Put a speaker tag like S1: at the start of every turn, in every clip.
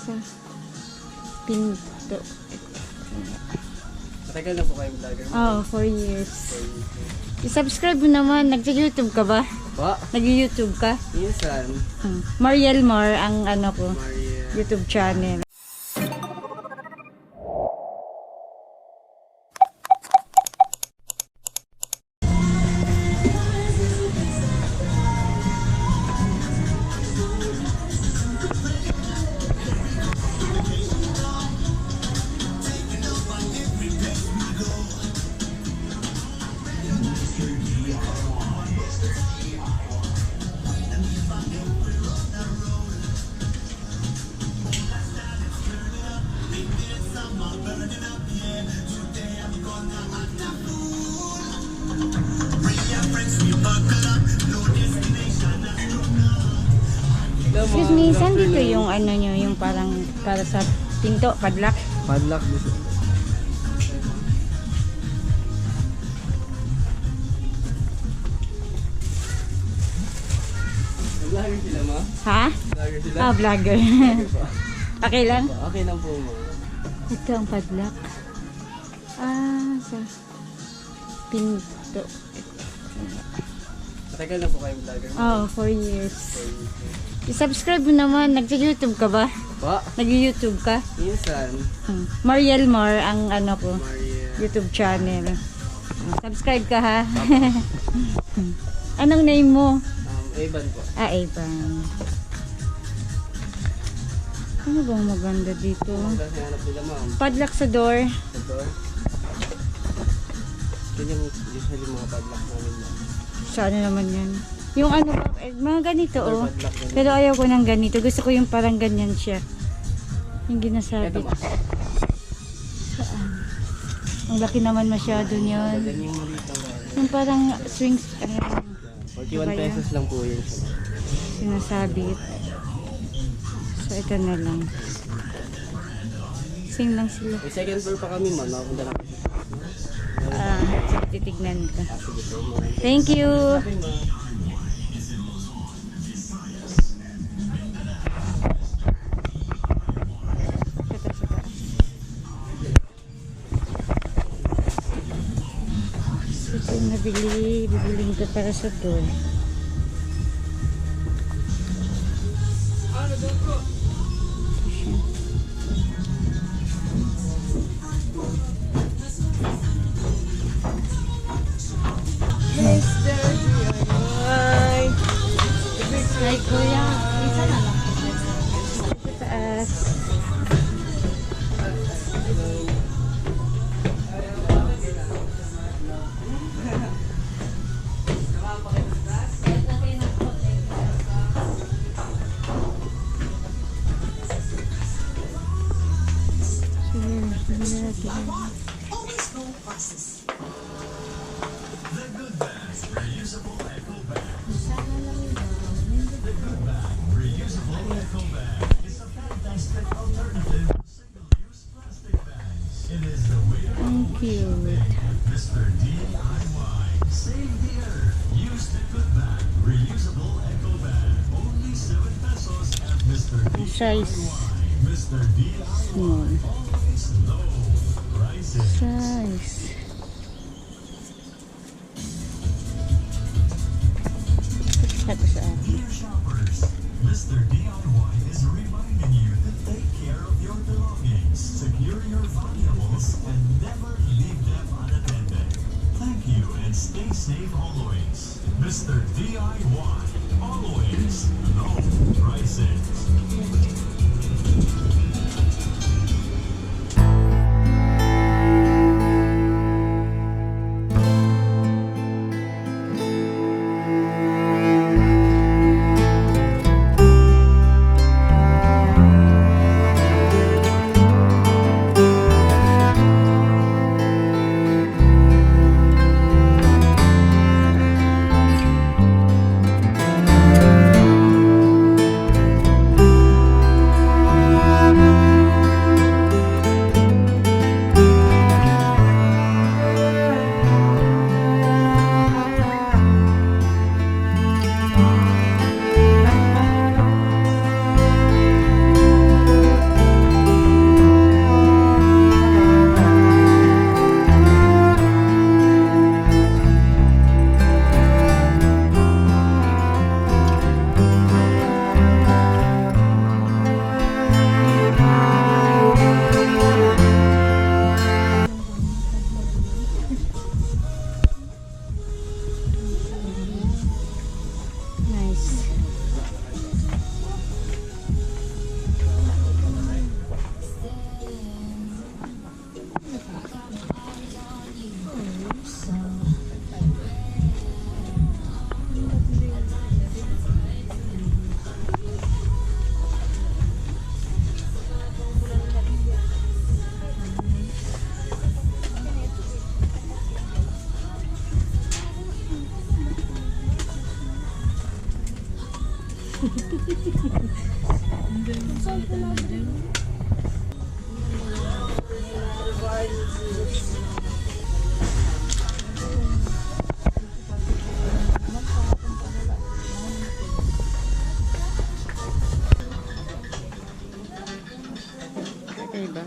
S1: sa pinto.
S2: Matagal na po kayong vlogger mo?
S1: Oh, 4 years. I-subscribe mo naman. Nag-YouTube ka ba?
S2: Pa?
S1: Nag-YouTube ka?
S2: Minsan.
S1: Mariel Mar ang ano ko,
S2: Maria.
S1: YouTube channel. Excuse me, saan dito yung ano nyo, yung parang para sa pinto, padlock?
S2: Padlock dito. Vlogger sila ma?
S1: Ha?
S2: Vlogger sila?
S1: Ah, vlogger.
S2: Okay po.
S1: Okay lang?
S2: Okay lang po mo.
S1: Ito ang padlock. Ah, sa pinto.
S2: Matagal na po kayong vlogger mo?
S1: Oh, 4 years. I-subscribe mo naman. Nag-YouTube ka ba?
S2: Pa?
S1: Nag-YouTube ka?
S2: Minsan.
S1: Mariel Mar ang ano ko,
S2: Maria.
S1: YouTube channel. Subscribe ka ha. Anong name mo?
S2: Evan po.
S1: Ah, Evan. Ano bang maganda dito?
S2: Ang kasi hanap nila ma'am.
S1: Padlock sa door.
S2: Sa door. Yun yung usually mga padlock namin ma'am.
S1: Sa ano naman yan? Yung ano ba? Mga ganito oh.
S2: Padlock ganun.
S1: Pero ayaw ko ng ganito. Gusto ko yung parang ganyan siya. Yung
S2: Ito
S1: ginasabit.
S2: ma'am.
S1: Saan? Ang laki naman masyado yun.
S2: Ganyan yung maliit lang ba?
S1: Yung parang swings.
S2: 41 pesos lang po yun.
S1: Sinasabit. So ito na lang. Sing lang sila.
S2: May second floor pa kami ma'am. Nakapunta na kami.
S1: Ah, titignan ko.
S2: Sige po ma'am.
S1: Thank you.
S2: Okay ma'am.
S1: Ito sa taas. Ito yung bibiling ko para sa door. Ito siya.
S2: Mr. DIY.
S1: Hi kuya, isa na lang. Sa taas. Ang cute.
S3: Mr. DIY. Save the earth. Use the good bag. Reusable eco bag. Only 7 pesos at Mr.
S1: Ang size.
S3: Mr. DIY.
S1: Small.
S3: Always low prices.
S1: Size. Ito sa akin.
S3: Dear shoppers, Mr. DIY is reminding you to take care of your belongings, secure your valuables, and never leave them unattended. Thank you and stay safe always. Mr. DIY. Always low prices.
S1: Okay ba?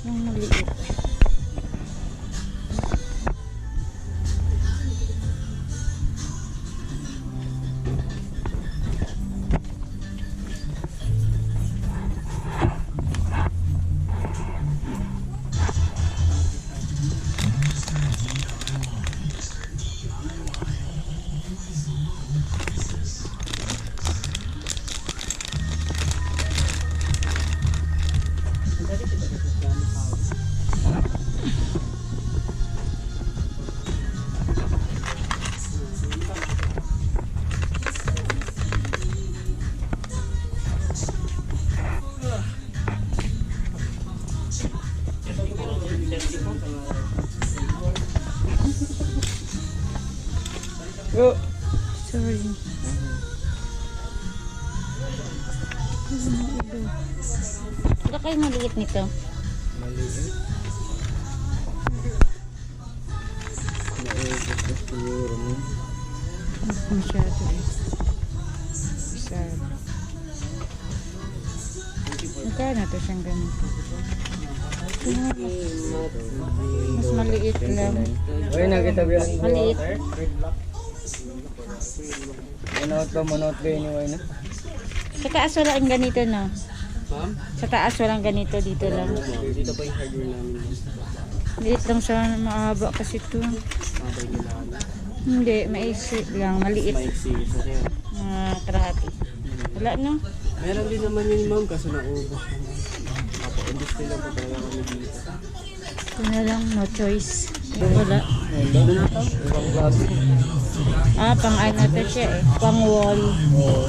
S1: Yung maliit.
S2: Yo!
S1: Sorry. Wala kayo maliit nito.
S2: Maliit. Naubos na siguro mo.
S1: Masyado eh. Sad. Magkano to siyang ganito? Mas maliit lang.
S2: Uy, nakita ba yung
S1: Maliit.
S2: Manood ko yun yung
S1: Sa taas walang ganito no?
S2: Ma'am?
S1: Sa taas walang ganito, dito lang.
S2: Dito pa yung hardware namin.
S1: Liit lang siya, mahaba kasi ito.
S2: Mabay nila.
S1: Hindi, maiksi lang, maliit.
S2: Maiksi. Sorry.
S1: Kalahati. Wala no?
S2: Meron din naman yun ma'am, kaso naubos naman. Industry lang po talaga kami dito.
S1: Ito na lang, no choice. Wala.
S2: Ano na ito? Ibang klase.
S1: Pang ano to siya eh. Pang wall.
S2: Oo.